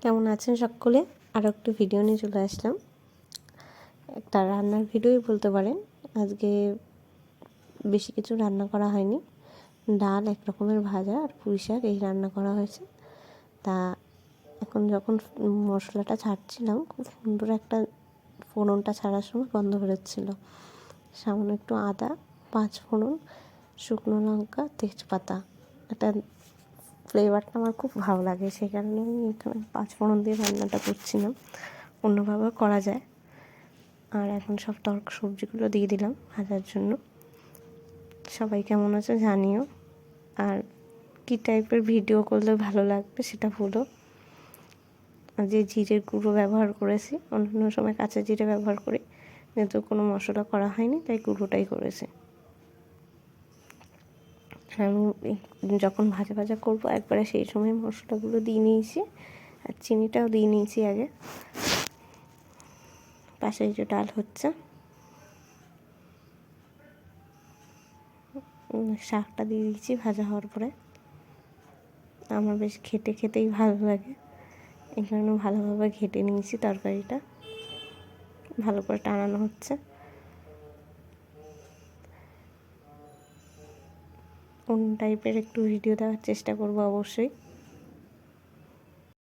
কেমন আছেন সকলে? আরও একটু ভিডিও নিয়ে চলে আসলাম। একটা রান্নার ভিডিওই বলতে পারেন। আজকে বেশি কিছু রান্না করা হয়নি, ডাল, এক রকমের ভাজা আর পুঁই শাক এই রান্না করা হয়েছে। তা এখন যখন মশলাটা ছাড়ছিলাম, খুব সুন্দর একটা ফোড়নটা ছাড়ার সময় গন্ধ বেরোচ্ছিল। সামান্য একটু আদা, 5 ফোড়ন, শুকনো লঙ্কা, তেজপাতা, এটা ফ্লেভারটা আমার খুব ভালো লাগে, সেই কারণে আমি এখানে 5 ফোড়ন দিয়ে রান্নাটা করছিলাম। অন্যভাবেও করা যায়। আর এখন সব সবজিগুলো দিয়ে দিলাম ভাজার জন্য। সবাই কেমন আছে জানিও, আর কী টাইপের ভিডিও করলে ভালো লাগবে সেটা বলো। আর যে জিরের গুঁড়ো ব্যবহার করেছি, অন্যান্য সময় কাঁচা জিরে ব্যবহার করি, যেহেতু কোনো মশলা করা হয়নি তাই গুঁড়োটাই করেছি। আমি যখন ভাজা ভাজা করবো একবারে সেই সময় মশলাগুলো দিয়ে নিয়েছি, আর চিনিটাও দিয়ে নিয়েছি আগে। পাশে যে ডাল হচ্ছে, শাকটা দিয়ে দিয়েছি ভাজা হওয়ার পরে। আমার বেশ খেতেই ভালো লাগে, এই কারণে ভালোভাবে ঘেটে নিয়েছি। তরকারিটা ভালো করে টানানো হচ্ছে। অন্য টাইপের একটু ভিডিও দেওয়ার চেষ্টা করবো অবশ্যই।